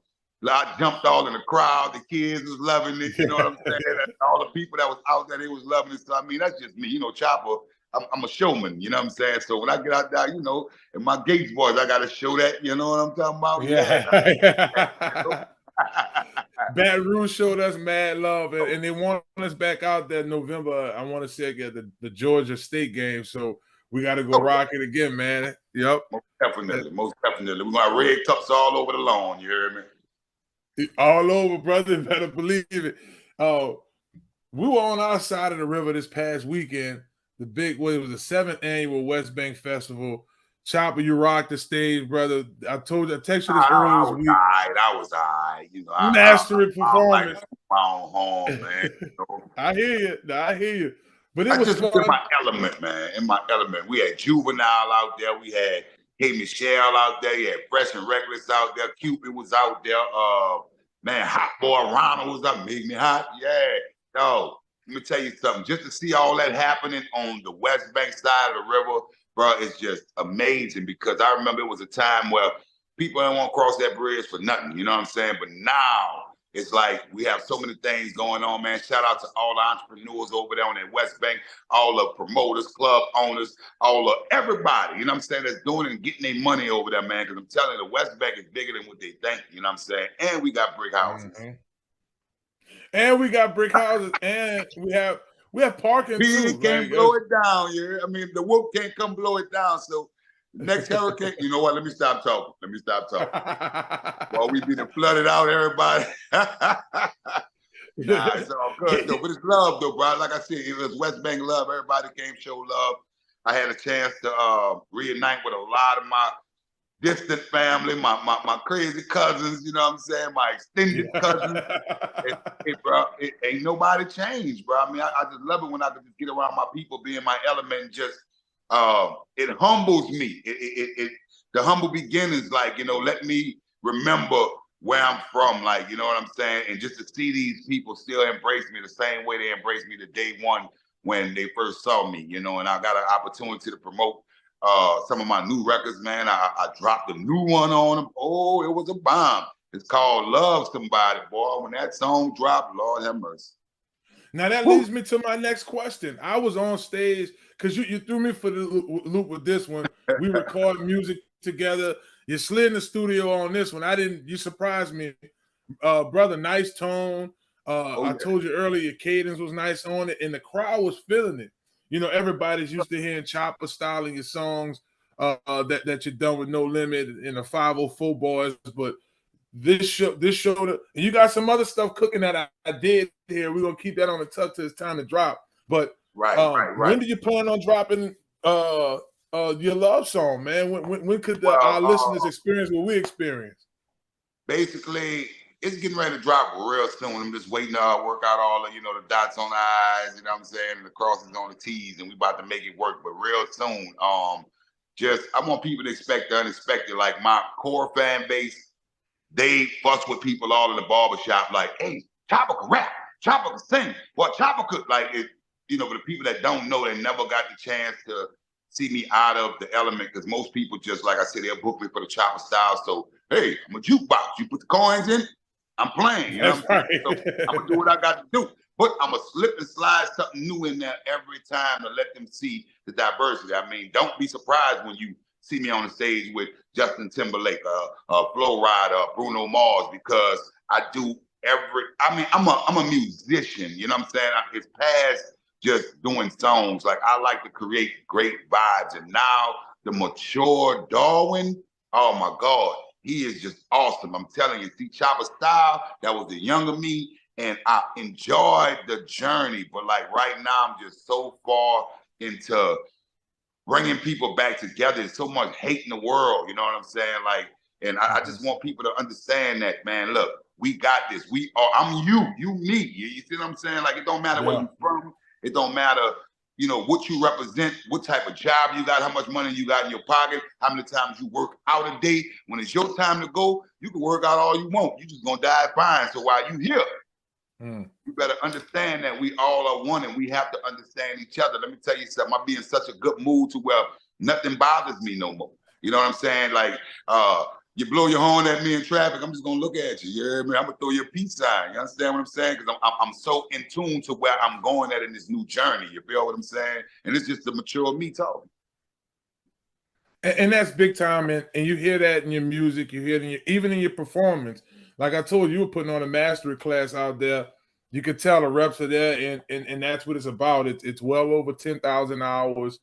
I jumped all in the crowd. The kids was loving it. You know what I'm saying? All the people that was out there, they was loving it. So, I mean, that's just me. You know, Chopper, I'm a showman, you know what I'm saying? So when I get out there, you know, and my Gates boys, I got to show that, you know what I'm talking about? Yeah. Baton Rouge showed us mad love, and they want us back out there in November. I want to say at the Georgia State game, so we got to go rock it again, man. Yep. Most definitely. We're going to have red cups all over the lawn, you heard me? All over, brother. Better believe it. We were on our side of the river this past weekend. It was the 7th annual West Bank Festival. Chopper, you rocked the stage, brother. I texted you this earlier this week. I was all right. You know, Mastery performance. My own home, man. You know? I hear you. But it was just fun. in my element, man. In my element. We had Juvenile out there. We had Hey Michelle out there. You had Fresh and Reckless out there. Cupid was out there. Man, Hot Boy Ronald was up. Make Me Hot. Yeah. Yo, let me tell you something. Just to see all that happening on the West Bank side of the river, bro, it's just amazing because I remember it was a time where people didn't want to cross that bridge for nothing, you know what I'm saying? But now it's like we have so many things going on, man. Shout out to all the entrepreneurs over there on that West Bank, all the promoters, club owners, everybody, you know what I'm saying, that's doing and getting their money over there, man, because I'm telling you, the West Bank is bigger than what they think, you know what I'm saying? And we got brick houses. Mm-hmm. And we got brick houses, and we have parking too. Can't blow it down, yeah. I mean, the whoop can't come blow it down. So next hurricane, you know what? Let me stop talking. Well, we be flooded out, everybody. Nah, it's all good though. But it's love though, bro. Like I said, it was West Bank love. Everybody came show love. I had a chance to reunite with a lot of my distant family, my crazy cousins, you know what I'm saying? My extended cousins. Hey, bro, it ain't nobody changed, bro. I mean, I just love it when I can just get around my people, be in my element, and just it humbles me. The humble beginnings, like, you know, let me remember where I'm from, like, you know what I'm saying? And just to see these people still embrace me the same way they embraced me the day one when they first saw me, you know, and I got an opportunity to promote some of my new records, man. I dropped a new one on them. Oh, it was a bomb. It's called Love Somebody, boy. When that song dropped, Lord have mercy. Now that leads me to my next question. I was on stage because you threw me for the loop with this one. We recorded music together. You slid in the studio on this one. You surprised me. Brother, nice tone. I told you earlier, your cadence was nice on it, and the crowd was feeling it. You know, everybody's used to hearing Chopper styling your songs that you're done with No Limit and the 504 Boys, but this showed and you got some other stuff cooking that I did here. We're gonna keep that on the tuck till it's time to drop. But right. When do you plan on dropping your love song, man? When could our listeners experience what we experience? Basically, it's getting ready to drop real soon. I'm just waiting to work out all the, you know, the dots on the I's, you know what I'm saying, and the crosses on the T's, and we about to make it work, but real soon. I want people to expect the unexpected. Like my core fan base, they fuss with people all in the barbershop, like, hey, Chopper could rap, Chopper could sing, well, Chopper could, like, it, you know, for the people that don't know, they never got the chance to see me out of the element, because most people just, like I said, they'll book me for the chopper style. So, hey, I'm a jukebox. You put the coins in, I'm playing. You know what I'm saying? So I'm going to do what I got to do. But I'm going to slip and slide something new in there every time to let them see the diversity. I mean, don't be surprised when you see me on the stage with Justin Timberlake, Flo Rida, Bruno Mars, because I do I'm a musician, you know what I'm saying? It's past just doing songs. Like, I like to create great vibes. And now the mature Darwin, oh my God, he is just awesome. I'm telling you, see, Chopper Style, that was the younger me, and I enjoyed the journey. But like right now, I'm just so far into bringing people back together. There's so much hate in the world, you know what I'm saying? Like, and I just want people to understand that, man, look, we got this. I'm you me. You see what I'm saying? Like, it don't matter where you're from. It don't matter, you know, what you represent, what type of job you got, how much money you got in your pocket, how many times you work out a day. When it's your time to go, you can work out all you want. You just gonna die fine. So while you here, you better understand that we all are one, and we have to understand each other. Let me tell you something. I be in such a good mood to where nothing bothers me no more. You know what I'm saying? Like, you blow your horn at me in traffic, I'm just gonna look at you. You hear me? I'm gonna throw you a peace sign. You understand what I'm saying? Because I'm so in tune to where I'm going at in this new journey. You feel what I'm saying? And it's just the mature me talking. And that's big time. And you hear that in your music. You hear it even in your performance. Like I told you, were putting on a mastery class out there. You could tell the reps are there, and that's what it's about. It's well over 10,000 hours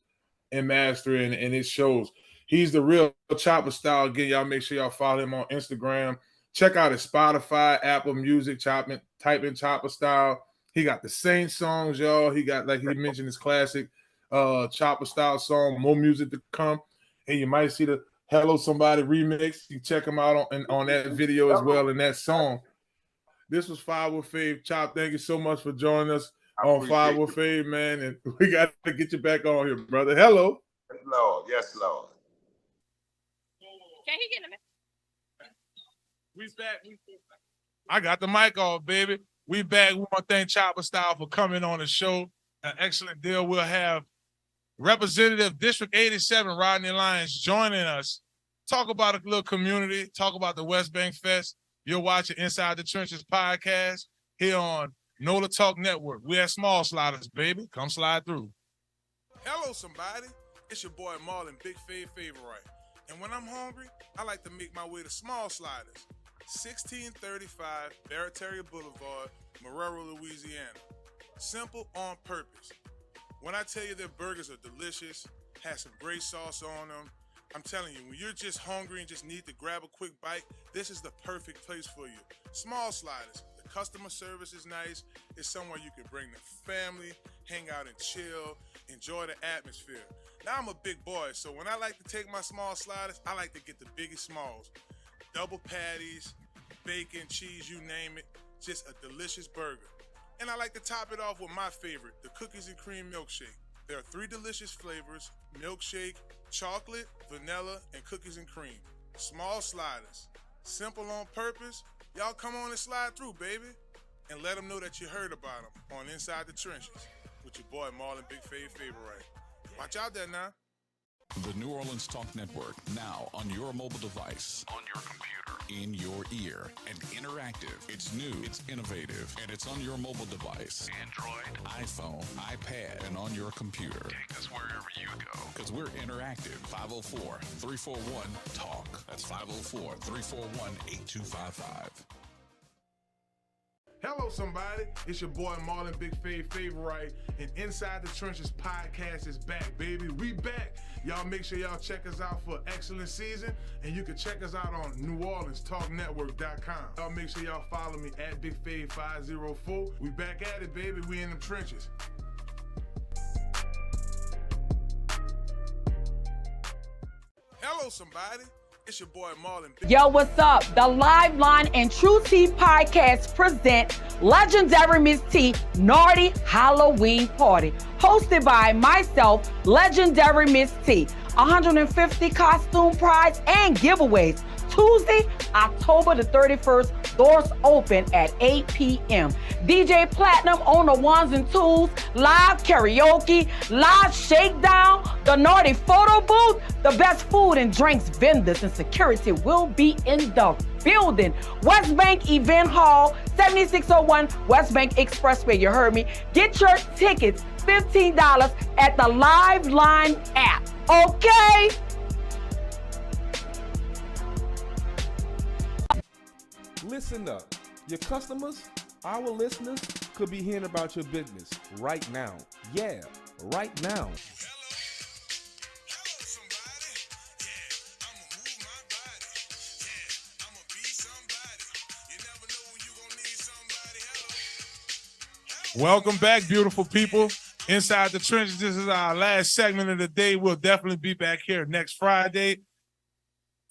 in mastery, and it shows. He's the real Chopper Style. Again, y'all make sure y'all follow him on Instagram. Check out his Spotify, Apple Music, type in Chopper Style. He got the same songs, y'all. He got, like he mentioned, his classic Chopper Style song, More Music to Come. And you might see the Hello Somebody remix. You check him out on that video as well, in that song. This was Five with Fave. Chop, thank you so much for joining us on Five with Fave, man. And we got to get you back on here, brother. Hello. Yes, Lord. Yes, Lord. Can he get him? We back. I got the mic off, baby. We back. We want to thank Chopper Style for coming on the show. An excellent deal. We'll have Representative District 87, Rodney Lyons, joining us. Talk about a little community. Talk about the West Bank Fest. You're watching Inside the Trenches podcast here on NOLA Talk Network. We at Small Sliders, baby. Come slide through. Hello, somebody. It's your boy Marlon, BigFavEnt. And when I'm hungry, I like to make my way to Small Sliders, 1635 Barataria Boulevard, Marrero, Louisiana. Simple, on purpose. When I tell you their burgers are delicious, have some great sauce on them, I'm telling you, when you're just hungry and just need to grab a quick bite, this is the perfect place for you. Small Sliders. The customer service is nice. It's somewhere you can bring the family, hang out and chill, enjoy the atmosphere. Now, I'm a big boy, so when I like to take my small sliders, I like to get the biggest smalls. Double patties, bacon, cheese, you name it. Just a delicious burger. And I like to top it off with my favorite, the cookies and cream milkshake. There are 3 delicious flavors: milkshake, chocolate, vanilla, and cookies and cream. Small Sliders. Simple, on purpose. Y'all come on and slide through, baby. And let them know that you heard about them on Inside the Trenches with your boy Marlon, BigFavEnt. Watch out there now. The New Orleans Talk Network, now on your mobile device, on your computer, in your ear, and interactive. It's new, it's innovative, and it's on your mobile device. Android, iPhone, iPad, and on your computer. Take us wherever you go. Because we're interactive. 504-341-TALK. That's 504-341-8255. Hello, somebody. It's your boy Marlon, BigFavEnt, and Inside the Trenches podcast is back, baby. We back. Y'all make sure y'all check us out for excellent season, and you can check us out on NewOrleansTalkNetwork.com. Y'all make sure y'all follow me at BigFave504. We back at it, baby. We in them trenches. Hello, somebody. It's your boy Marlon. Yo, what's up? The Live Line and True Tea podcast present legendary Miss T Naughty Halloween Party, hosted by myself, legendary Miss T. 150 costume prize and giveaways. Tuesday, October the 31st, Doors open at 8 p.m. DJ Platinum on the ones and twos, live karaoke, live shakedown, the naughty photo booth, the best food and drinks vendors and security will be in the building. West Bank Event Hall, 7601 West Bank Expressway. You heard me. Get your tickets, $15 at the Live Line app. Okay? Listen up. Your customers, our listeners, could be hearing about your business right now. Yeah, right now. Welcome back, beautiful people. Inside the Trenches, this is our last segment of the day. We'll definitely be back here next Friday.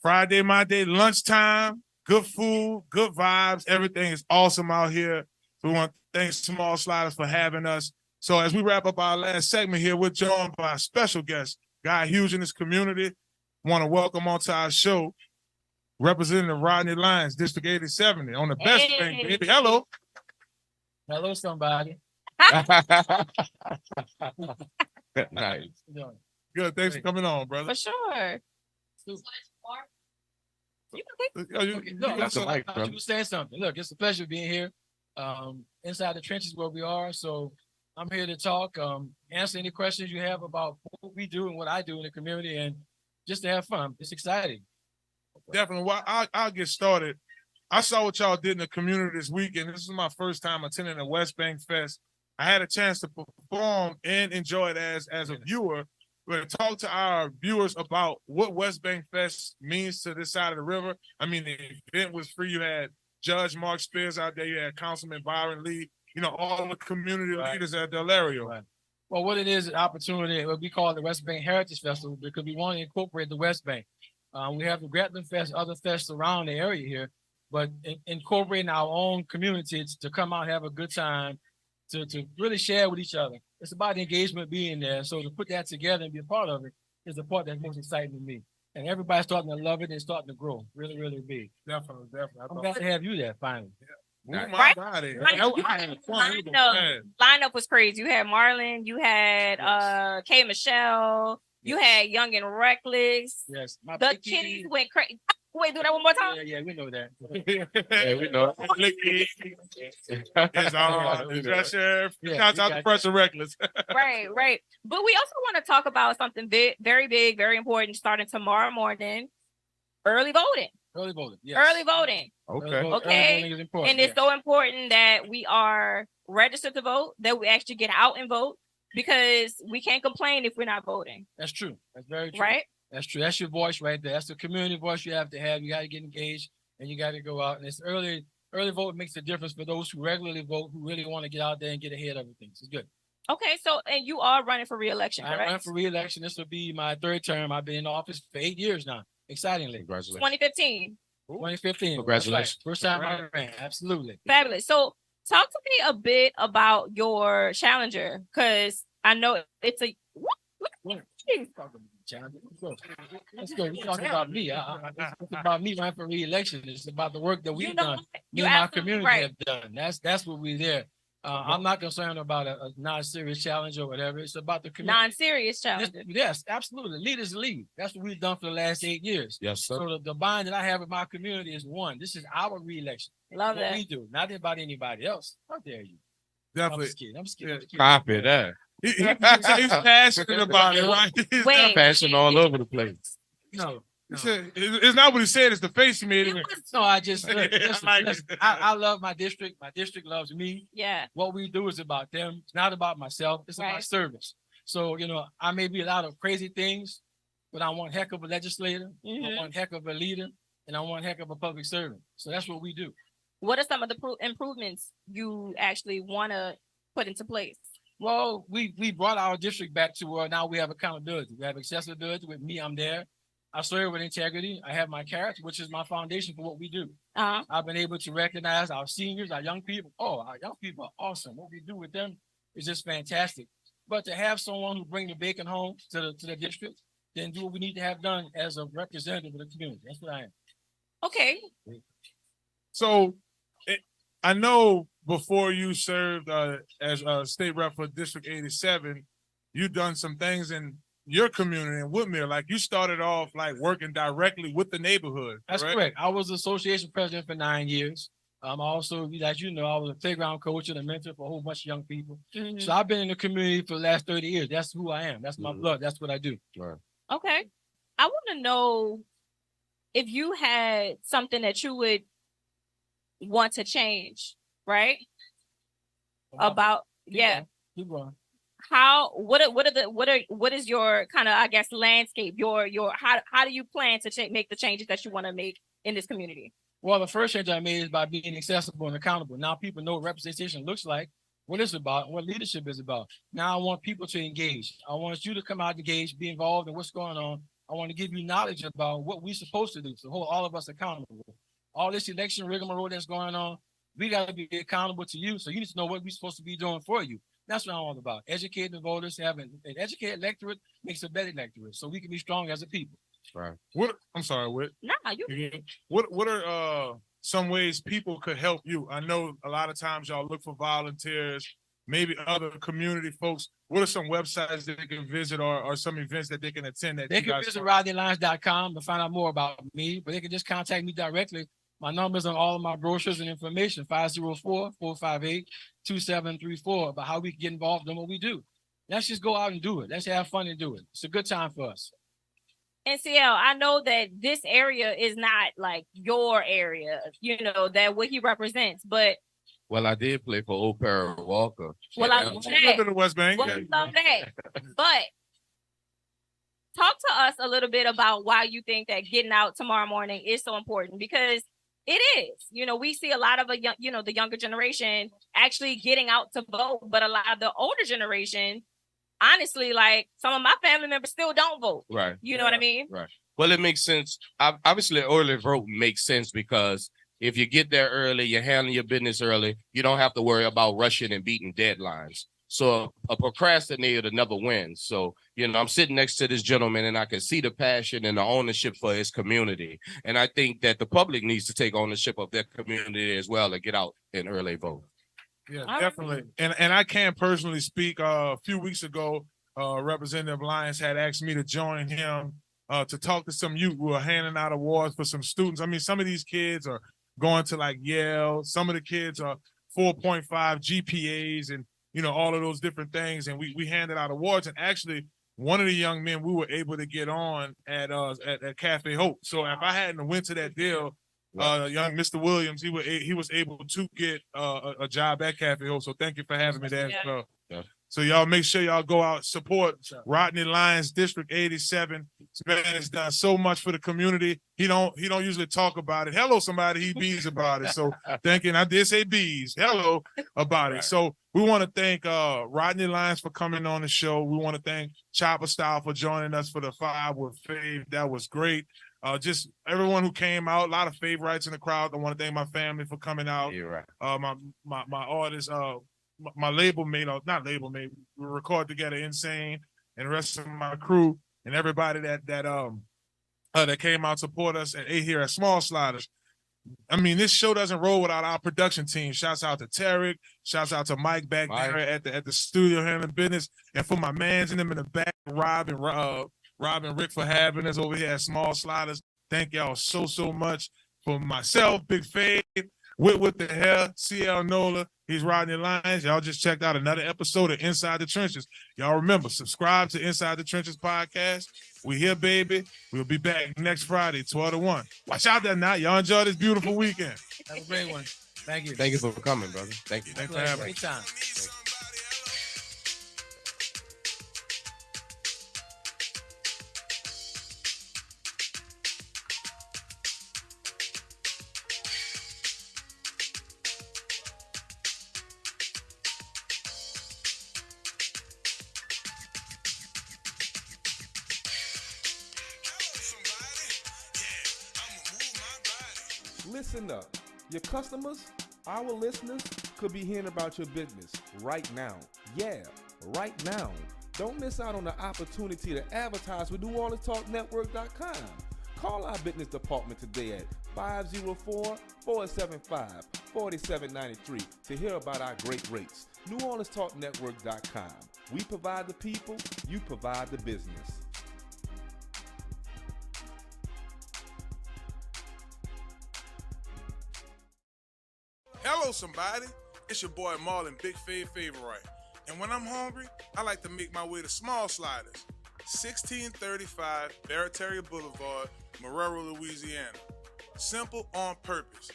Friday, my day, lunchtime, good food, good vibes. Everything is awesome out here. We want to thank Small Sliders for having us. So as we wrap up our last segment here, we're joined by a special guest, guy huge in this community. Want to welcome onto our show, Representative Rodney Lyons, District 87, on the best thing, baby. Hello. Hello, somebody. Nice. Good. Thanks for coming on, brother. For sure. You were saying something. Look, it's a pleasure being here. Inside the trenches where we are. So I'm here to talk, answer any questions you have about what we do and what I do in the community, and just to have fun. It's exciting. Definitely. Well, I'll get started. I saw what y'all did in the community this weekend. This is my first time attending a West Bank Fest. I had a chance to perform and enjoy it as a viewer. We're going to talk to our viewers about what West Bank Fest means to this side of the river. I mean, the event was free. You had Judge Mark Spears out there. You had Councilman Byron Lee. You know, all the community leaders at Del Rio. Right. Well, what it is, an opportunity, what we call the West Bank Heritage Festival, because we want to incorporate the West Bank. We have the Gretland Fest, other fests around the area here, but incorporating our own communities to come out and have a good time, to really share with each other. It's about the engagement being there. So to put that together and be a part of it is the part that's most exciting to me. And everybody's starting to love it and starting to grow. Really, really big. Definitely. I'm glad to have you there finally. Yeah. Right? Lineup Lineup was crazy. You had Marlon, you had K. Michelle, you had Young and Reckless. Yes. The kitties went crazy. Wait, do that one more time? Yeah, we know that. Yeah, we know. Shout out to Fresh and Reckless. Right. But we also want to talk about something very big, very important, starting tomorrow morning. Early voting. Early voting. Yes. Early voting. Okay. Early voting is important, And it's so important that we are registered to vote, that we actually get out and vote, because we can't complain if we're not voting. That's true. That's very true. Right? That's true. That's your voice right there. That's the community voice you have to have. You got to get engaged and you got to go out. And it's early vote makes a difference for those who regularly vote, who really want to get out there and get ahead of things. It's good. Okay, so and you are running for re-election, correct? I'm running for re-election. This will be my third term. I've been in office for 8 years now. Excitingly. Congratulations. 2015. 2015. Congratulations. Right. First time I ran. Absolutely. Fabulous. So talk to me a bit about your challenger, because I know it's a Let's go. We're talking about me. It's about me running for re-election. It's about the work that we've done. Me and my community have done. That's what we're there. I'm not concerned about a non-serious challenge or whatever. It's about the community. Non-serious challenge. Yes, absolutely. Leaders lead. That's what we've done for the last 8 years. Yes, sir. So the bond that I have with my community is one. This is our re-election. Love what that. we do, not about anybody else. How dare you? Definitely. I'm just kidding. Copy that. He's passionate about it, right? He's Wait. Passion all over the place. No. It's not what he said. It's the face he made. No, I just listen, I love my district. My district loves me. Yeah. What we do is about them. It's not about myself. It's about service. So, I may be a lot of crazy things, but I'm one heck of a legislator. I'm one heck of a leader, and I'm one heck of a public servant. So that's what we do. What are some of the improvements you actually want to put into place? Well, we brought our district back to where now we have accountability. We have accessibility. With me, I'm there. I serve with integrity. I have my character, which is my foundation for what we do. I've been able to recognize our seniors, our young people. Oh, our young people are awesome. What we do with them is just fantastic. But to have someone who bring the bacon home to the district, then do what we need to have done as a representative of the community. That's what I am. Okay. So I know before you served as a state rep for District 87, you've done some things in your community in Woodmere. Like you started off like working directly with the neighborhood. That's correct. I was association president for 9 years. Also, as you know, I was a playground coach and a mentor for a whole bunch of young people. Mhm. So I've been in the community for the last 30 years. That's who I am. That's my blood. That's what I do. Right. Okay. I want to know if you had something that you would want to change, right? About Keep going. What is your kind of, I guess, landscape? How do you plan to make the changes that you want to make in this community? Well, the first change I made is by being accessible and accountable. Now people know what representation looks like, what it's about, what leadership is about. Now I want people to engage. I want you to come out, engage, be involved in what's going on. I want to give you knowledge about what we're supposed to do to hold all of us accountable. All this election rigmarole that's going on, we got to be accountable to you. So you need to know what we're supposed to be doing for you. That's what I'm all about. Educating the voters, having an educated electorate makes a better electorate, so we can be strong as a people. Right. I'm sorry, Whit. Nah, you. What are some ways people could help you? I know a lot of times y'all look for volunteers, maybe other community folks. What are some websites that they can visit or some events that they can attend? They can visit RodneyLyons.com to find out more about me, but they can just contact me directly. My number's on all of my brochures and information, 504-458-2734, about how we can get involved in what we do. Let's just go out and do it. Let's have fun and do it. It's a good time for us. NCL, I know that this area is not like your area, that what he represents, but. Well, I did play for Old Perry Walker. Well, I love that. In the West Bank. Well, I love that. But talk to us a little bit about why you think that getting out tomorrow morning is so important, because it is. We see a lot of the younger generation actually getting out to vote, but a lot of the older generation, honestly, like some of my family members still don't vote. Right. You know what I mean? Right. Well, it makes sense. Obviously, early vote makes sense because if you get there early, you handle your business early, you don't have to worry about rushing and beating deadlines. So a procrastinator never wins. So, I'm sitting next to this gentleman and I can see the passion and the ownership for his community. And I think that the public needs to take ownership of their community as well and get out and early vote. Yeah, definitely. And I can personally speak. A few weeks ago, Representative Lyons had asked me to join him to talk to some youth who are handing out awards for some students. I mean, some of these kids are going to like Yale. Some of the kids are 4.5 GPAs and, all of those different things. And we handed out awards. And actually, one of the young men we were able to get on at Cafe Hope. So if I hadn't went to that deal, young Mr. Williams, he was able to get a job at Cafe Hope. So thank you for having me there. Yeah. So y'all make sure y'all go out, support Rodney Lyons, District 87. This man has done so much for the community. He don't usually talk about it. Hello, somebody, he bees about it. So thanking, I did say bees. Hello about it. So we want to thank Rodney Lyons for coming on the show. We want to thank Chopper Style for joining us for the 5 with Fave. That was great. Just everyone who came out, a lot of favorites in the crowd. I want to thank my family for coming out. You're right. My artists, my label mate, or not label mate, we record together, Insane, and the rest of my crew and everybody that came out to support us here at Small Sliders. I mean, this show doesn't roll without our production team. Shouts out to Tarek. Shouts out to Mike back there at the studio handling business, and for my mans and them in the back, Rob and Rick for having us over here at Small Sliders. Thank y'all so much. For myself, Big Fave, with the hair, CL Nola, he's Rodney Lyons. Y'all just checked out another episode of Inside the Trenches. Y'all remember, subscribe to Inside the Trenches podcast. We here, baby. We'll be back next Friday, 12 to 1. Watch out there now. Y'all enjoy this beautiful weekend. Have a great one. Thank you. Thank you for coming, brother. Thank you. Thanks for having me. Great time. Listen up. Your customers, our listeners, could be hearing about your business right now. Yeah, right now. Don't miss out on the opportunity to advertise with NewOrleansTalkNetwork.com. Call our business department today at 504-475 $47.93 to hear about our great rates. NewOrleansTalkNetwork.com. We provide the people, you provide the business. Hello, somebody. It's your boy Marlon, BigFavEnt. And when I'm hungry, I like to make my way to Small Sliders, 1635 Barataria Boulevard, Marrero, Louisiana. Simple on purpose.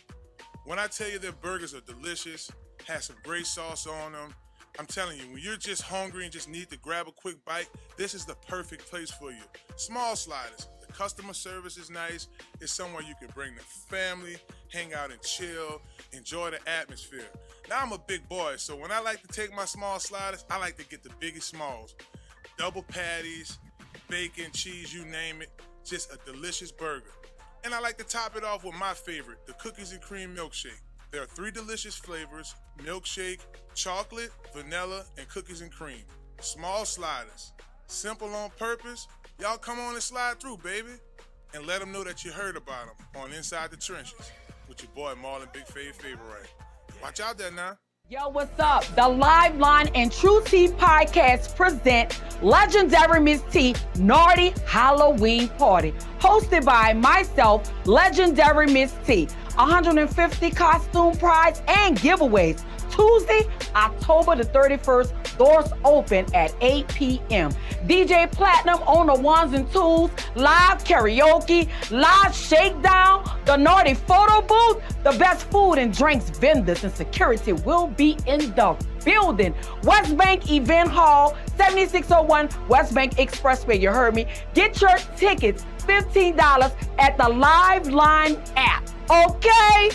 When I tell you their burgers are delicious, have some great sauce on them, I'm telling you, when you're just hungry and just need to grab a quick bite, this is the perfect place for you. Small Sliders. The customer service is nice. It's somewhere you can bring the family, hang out and chill, enjoy the atmosphere. Now I'm a big boy, so when I like to take my Small Sliders, I like to get the biggest smalls. Double patties, bacon, cheese, you name it. Just a delicious burger. And I like to top it off with my favorite, the cookies and cream milkshake. There are 3 delicious flavors: milkshake, chocolate, vanilla, and cookies and cream. Small Sliders. Simple on purpose. Y'all come on and slide through, baby. And let them know that you heard about them on Inside the Trenches with your boy Marlon, BigFavEnt. Watch out there now. Yo, what's up? The Live Line and True Tea podcast present legendary Miss T Naughty Halloween Party, hosted by myself, legendary Miss T. 150 costume prize and giveaways. Tuesday, October the 31st, doors open at 8 p.m. DJ Platinum on the ones and twos, live karaoke, live shakedown, the Naughty photo booth, the best food and drinks vendors and security will be in the building. West Bank Event Hall, 7601 West Bank Expressway. You heard me. Get your tickets, $15 at the Live Line app. Okay?